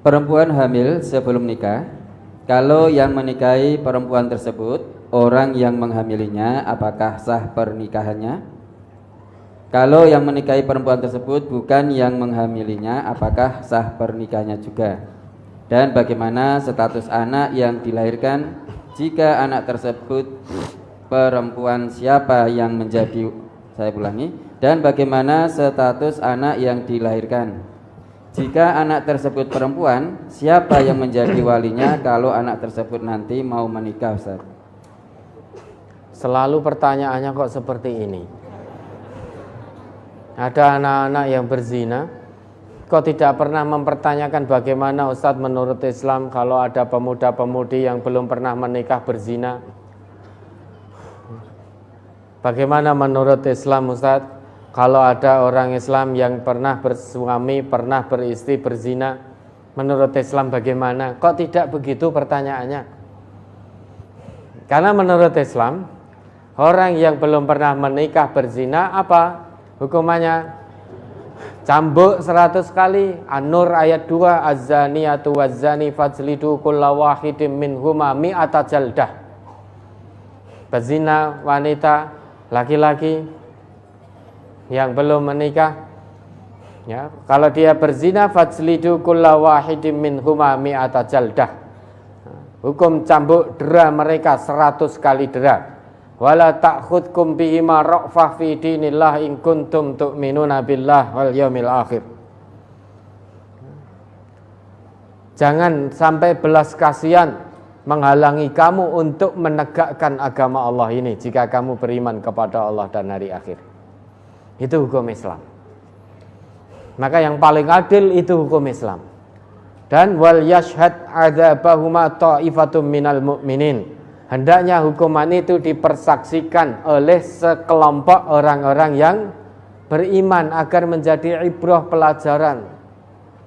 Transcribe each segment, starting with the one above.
perempuan hamil sebelum nikah, kalau yang menikahi perempuan tersebut orang yang menghamilinya, apakah sah pernikahannya? Kalau yang menikahi perempuan tersebut bukan yang menghamilinya, apakah sah pernikahannya juga? Dan bagaimana status anak yang dilahirkan jika anak tersebut perempuan, siapa yang menjadi, saya ulangi, dan bagaimana status anak yang dilahirkan jika anak tersebut perempuan, siapa yang menjadi walinya kalau anak tersebut nanti mau menikah, Ustaz? Selalu pertanyaannya kok seperti ini. Ada anak-anak yang berzina, kok tidak pernah mempertanyakan bagaimana Ustadz menurut Islam kalau ada pemuda-pemudi yang belum pernah menikah berzina. Bagaimana menurut Islam Ustadz kalau ada orang Islam yang pernah bersuami, pernah beristri berzina. Menurut Islam bagaimana? Kok tidak begitu pertanyaannya? Karena menurut Islam, orang yang belum pernah menikah berzina apa hukumannya? Cambuk 100 kali. An-Nur ayat 2, az-zaniyatu waz-zani fajlidu kulla wahidin minhuma mi'ata jaldah. Berzina wanita laki-laki yang belum menikah, ya, kalau dia berzina fajlidu kulla wahidin minhuma mi'ata jaldah. Hukum cambuk dera mereka 100 kali dera. Wala ta'khudkum bihima ra'fah fi dinillah in kuntum tu'minuna billah wal yaumil akhir. Jangan sampai belas kasihan menghalangi kamu untuk menegakkan agama Allah ini jika kamu beriman kepada Allah dan hari akhir. Itu hukum Islam. Maka yang paling adil itu hukum Islam. Dan wal yashhad adzabahuma ta'ifatum minal mu'minin. Hendaknya hukuman itu dipersaksikan oleh sekelompok orang-orang yang beriman agar menjadi ibrah pelajaran,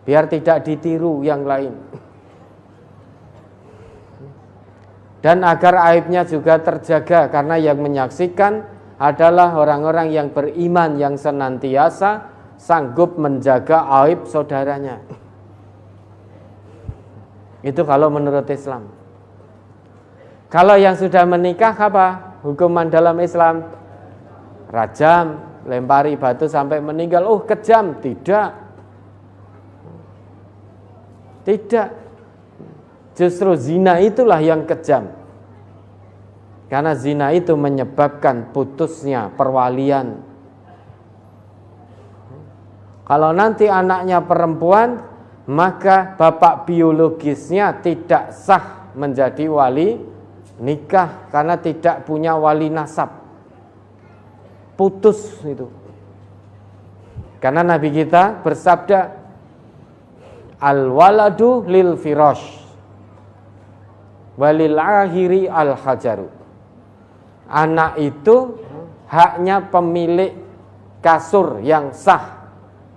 biar tidak ditiru yang lain. Dan agar aibnya juga terjaga, karena yang menyaksikan adalah orang-orang yang beriman yang senantiasa sanggup menjaga aib saudaranya. Itu kalau menurut Islam. Kalau yang sudah menikah apa hukuman dalam Islam? Rajam, lempari batu sampai meninggal. Oh, kejam. Tidak. Justru zina itulah yang kejam. Karena zina itu menyebabkan putusnya perwalian. Kalau nanti anaknya perempuan, maka bapak biologisnya tidak sah menjadi wali nikah karena tidak punya wali nasab. Putus itu. Karena Nabi kita bersabda, al-waladu lil firash walil akhiri al-hajaru. Anak itu haknya pemilik kasur yang sah,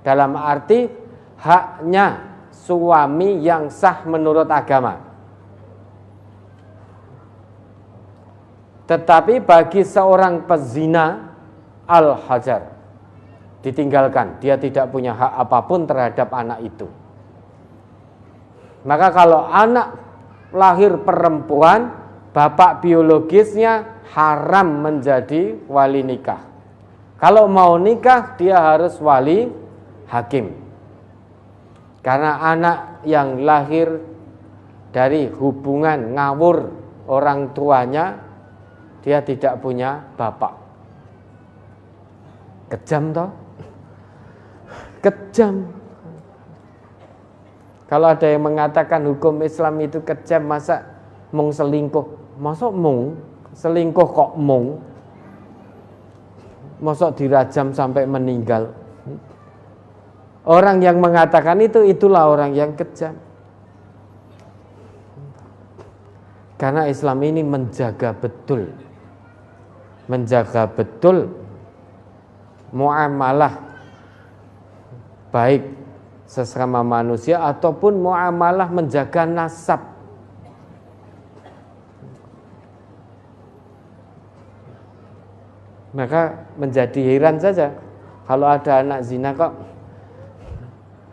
dalam arti haknya suami yang sah menurut agama. Tetapi bagi seorang pezina, al-hajar, ditinggalkan. Dia tidak punya hak apapun terhadap anak itu. Maka kalau anak lahir perempuan, bapak biologisnya haram menjadi wali nikah. Kalau mau nikah, dia harus wali hakim. Karena anak yang lahir dari hubungan ngawur orang tuanya, dia tidak punya bapak. Kejam toh? Kejam. Kalau ada yang mengatakan hukum Islam itu kejam, masa mung selingkuh? Masa mung selingkuh kok mung? Masa dirajam sampai meninggal? Orang yang mengatakan itu, itulah orang yang kejam. Karena Islam ini menjaga betul muamalah baik sesama manusia ataupun muamalah menjaga nasab. Maka menjadi heran saja kalau ada anak zina kok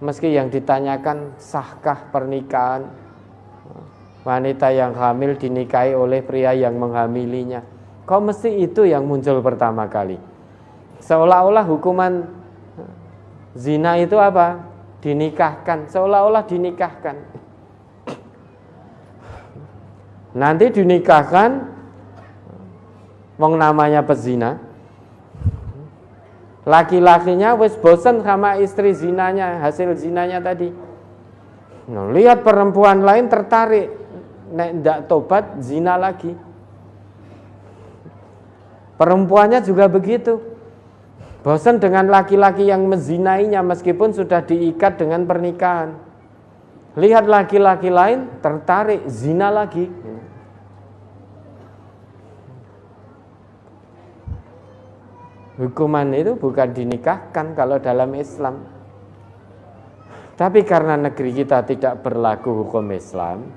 meski yang ditanyakan sahkah pernikahan wanita yang hamil dinikahi oleh pria yang menghamilinya, kok mesti itu yang muncul pertama kali? Seolah-olah hukuman zina itu apa? Dinikahkan, seolah-olah dinikahkan. Nanti dinikahkan, wong namanya pezina, laki-lakinya wis bosan sama istri zinanya, hasil zinanya tadi. Nah, lihat perempuan lain tertarik, nek ndak tobat zina lagi. Perempuannya juga begitu, bosan dengan laki-laki yang menzinainya meskipun sudah diikat dengan pernikahan. Lihat laki-laki lain tertarik, zina lagi. Hukuman itu bukan dinikahkan kalau dalam Islam. Tapi karena negeri kita tidak berlaku hukum Islam,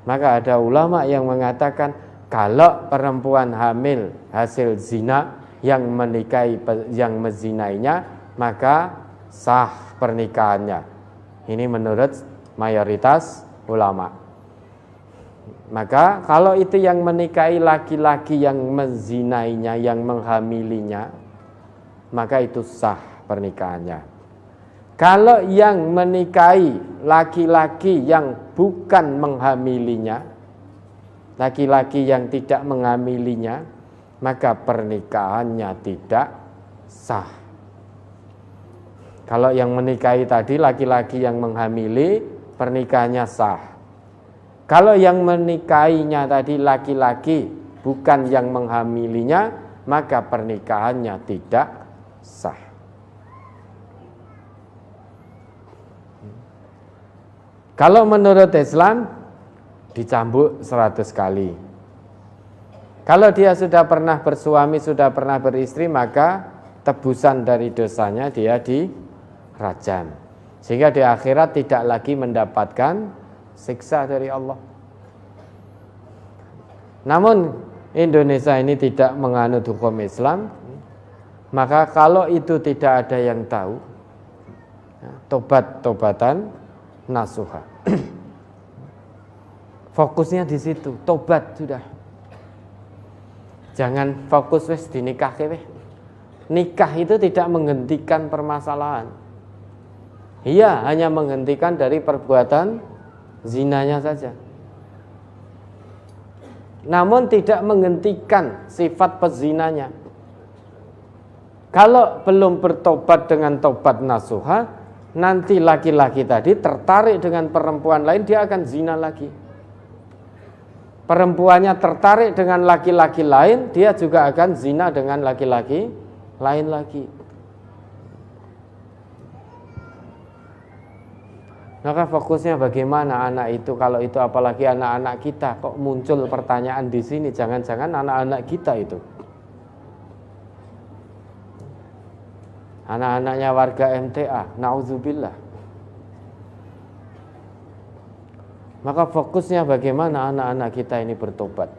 maka ada ulama yang mengatakan kalau perempuan hamil hasil zina yang menikahi yang menzinainya, maka sah pernikahannya. Ini menurut mayoritas ulama. Maka kalau itu yang menikahi laki-laki yang menzinainya, yang menghamilinya, maka itu sah pernikahannya. Kalau yang menikahi laki-laki yang bukan menghamilinya, laki-laki yang tidak menghamilinya, maka pernikahannya tidak sah. Kalau yang menikahi tadi laki-laki yang menghamili, pernikahannya sah. Kalau yang menikahinya tadi laki-laki bukan yang menghamilinya, maka pernikahannya tidak sah. Kalau menurut Islam dicambuk 100 kali. Kalau dia sudah pernah bersuami, sudah pernah beristri, maka tebusan dari dosanya dia dirajam. Sehingga di akhirat tidak lagi mendapatkan siksa dari Allah. Namun Indonesia ini tidak menganut hukum Islam, maka kalau itu tidak ada yang tahu, tobat-tobatan nasuha. Fokusnya di situ, tobat sudah. Jangan fokus wis dinikah weh. Nikah itu tidak menghentikan permasalahan. Iya, hanya menghentikan dari perbuatan zinanya saja. Namun tidak menghentikan sifat pezinanya. Kalau belum bertobat dengan tobat nasuha, nanti laki-laki tadi tertarik dengan perempuan lain, dia akan zina lagi. Perempuannya tertarik dengan laki-laki lain, dia juga akan zina dengan laki-laki lain lagi. Maka fokusnya bagaimana anak itu, kalau itu apalagi anak-anak kita, kok muncul pertanyaan di sini, jangan-jangan anak-anak kita itu. Anak-anaknya warga MTA, na'udzubillah. Maka fokusnya bagaimana anak-anak kita ini bertobat.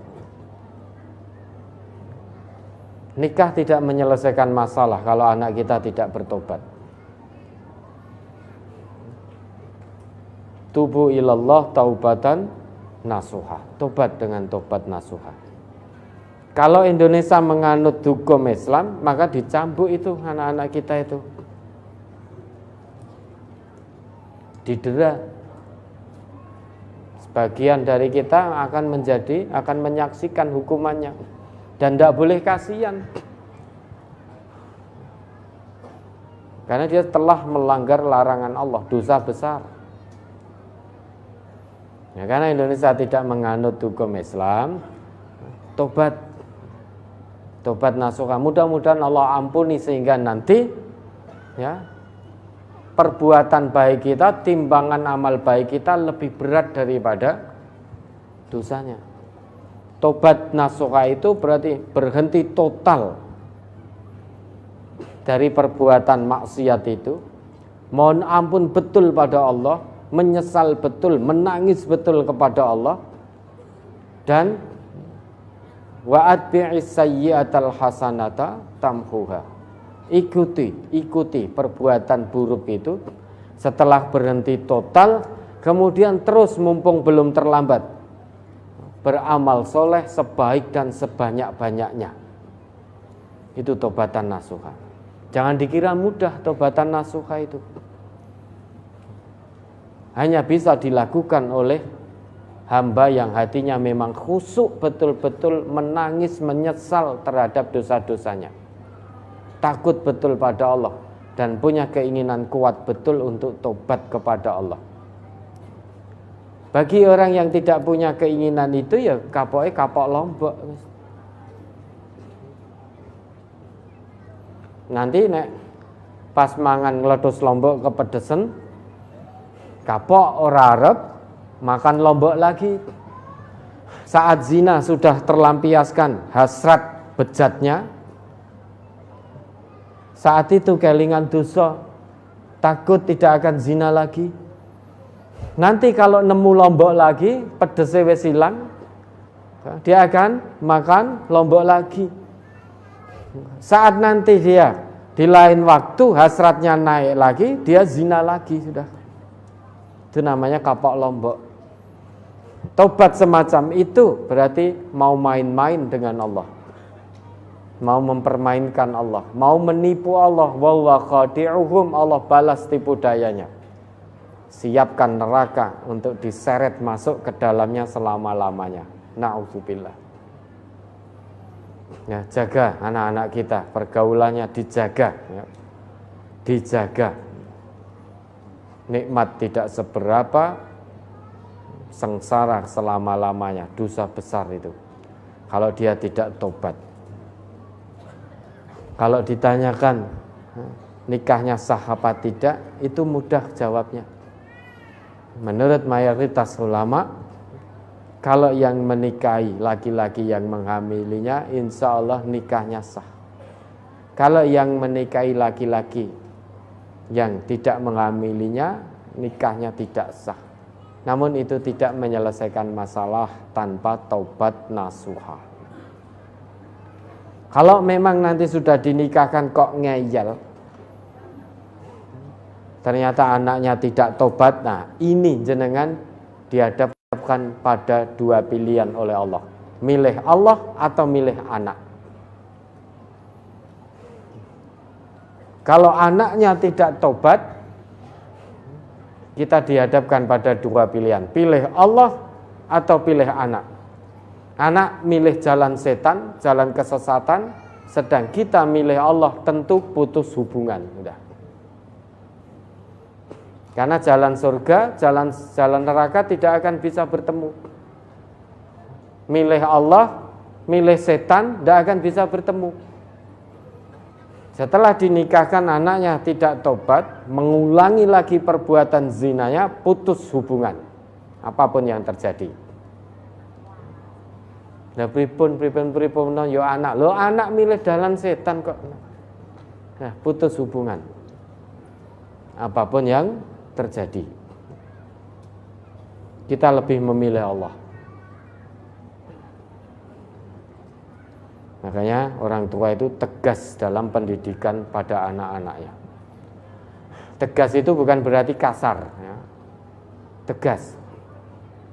Nikah tidak menyelesaikan masalah kalau anak kita tidak bertobat. Tubu ilallah taubatan nasuha. Tobat dengan tobat nasuha. Kalau Indonesia menganut hukum Islam, maka dicambuk itu anak-anak kita itu. Didera. Sebagian dari kita akan menyaksikan hukumannya. Dan tidak boleh kasihan. Karena dia telah melanggar larangan Allah, dosa besar. Ya, karena Indonesia tidak menganut hukum Islam, tobat nasuha. Mudah-mudahan Allah ampuni sehingga nanti ya perbuatan baik kita, timbangan amal baik kita lebih berat daripada dosanya. Tobat nasuha itu berarti berhenti total dari perbuatan maksiat itu, mohon ampun betul pada Allah, menyesal betul, menangis betul kepada Allah, dan wa'atbi'is sayyi'atal hasanata tamhuha. Ikuti perbuatan buruk itu, Setelah berhenti total, kemudian terus mumpung belum terlambat, beramal soleh sebaik dan sebanyak-banyaknya. Itu tobatan nasuha. Jangan dikira mudah tobatan nasuha itu. Hanya bisa dilakukan oleh hamba yang hatinya memang khusyuk, betul-betul menangis, menyesal terhadap dosa-dosanya, takut betul pada Allah, dan punya keinginan kuat betul untuk tobat kepada Allah. Bagi orang yang tidak punya keinginan itu, ya kapok lombok. Nanti nek pas mangan ngeletus lombok kepedesen, kapok ora arep makan lombok lagi. Saat zina sudah terlampiaskan hasrat bejatnya, saat itu kelingan dosa, takut tidak akan zina lagi. Nanti kalau nemu lombok lagi, pedesnya wis ilang, dia akan makan lombok lagi. Saat nanti dia di lain waktu hasratnya naik lagi, dia zina lagi sudah. Itu namanya kapok lombok. Tobat semacam itu berarti mau main-main dengan Allah, mau mempermainkan Allah, mau menipu Allah. Wa huwa khadi'uhum, Allah balas tipu dayanya. Siapkan neraka untuk diseret masuk ke dalamnya selama-lamanya. Na'udzubillah. Ya, jaga anak-anak kita, pergaulannya dijaga, ya. Dijaga. Nikmat tidak seberapa, sengsara selama-lamanya, dosa besar itu kalau dia tidak tobat. Kalau ditanyakan nikahnya sah apa tidak, itu mudah jawabnya. Menurut mayoritas ulama, kalau yang menikahi laki-laki yang menghamilinya, insya Allah nikahnya sah. Kalau yang menikahi laki-laki yang tidak menghamilinya, nikahnya tidak sah. Namun itu tidak menyelesaikan masalah tanpa taubat nasuha. Kalau memang nanti sudah dinikahkan kok ngeyel, ternyata anaknya tidak tobat, nah ini jenengan dihadapkan pada dua pilihan oleh Allah. Milih Allah atau milih anak. Kalau anaknya tidak tobat, kita dihadapkan pada dua pilihan. Pilih Allah atau pilih anak. Anak milih jalan setan, jalan kesesatan, sedang kita milih Allah, tentu putus hubungan. Udah. Karena jalan surga, jalan neraka tidak akan bisa bertemu. Milih Allah, milih setan, tidak akan bisa bertemu. Setelah dinikahkan anaknya tidak tobat, mengulangi lagi perbuatan zinanya, putus hubungan. Apapun yang terjadi. Nah, pripun yo anak. Lo anak milih jalan setan kok. Nah, putus hubungan. Apapun yang terjadi, kita lebih memilih Allah. Makanya orang tua itu tegas dalam pendidikan pada anak-anaknya. Tegas itu bukan berarti kasar, ya. Tegas.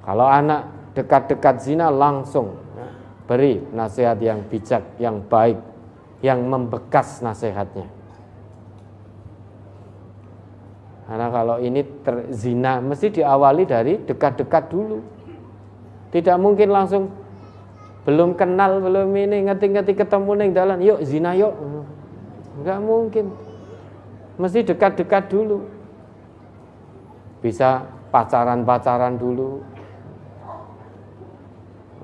Kalau anak dekat-dekat zina, langsung, ya, beri nasihat yang bijak, yang baik, yang membekas nasihatnya. Karena kalau ini zina mesti diawali dari dekat-dekat dulu. Tidak mungkin langsung belum kenal, belum ini, ngerti-ngerti ketemu ning dalan, yuk zina yuk. Enggak mungkin. Mesti dekat-dekat dulu. Bisa pacaran-pacaran dulu.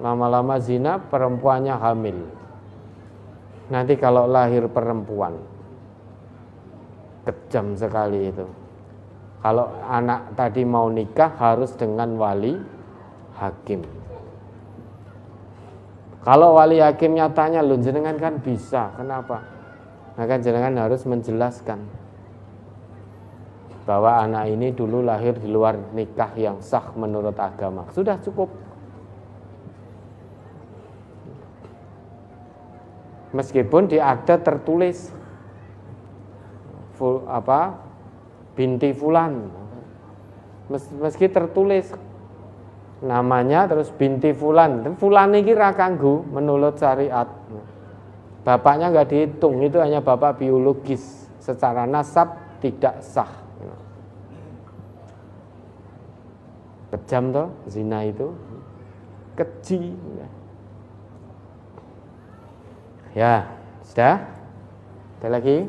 Lama-lama zina, perempuannya hamil. Nanti kalau lahir perempuan, kejam sekali itu. Kalau anak tadi mau nikah harus dengan wali hakim. Kalau wali hakimnya tanya, lu jenengan kan bisa, kenapa? Maka jenengan harus menjelaskan bahwa anak ini dulu lahir di luar nikah yang sah menurut agama. Sudah cukup. Meskipun di akte tertulis binti fulan. Meski tertulis namanya terus binti fulan. Fulan ini ra kanggo menurut syariat. Bapaknya nggak dihitung, itu hanya bapak biologis. Secara nasab tidak sah. Kejam toh zina itu. Keji. Ya, sudah? Ada lagi?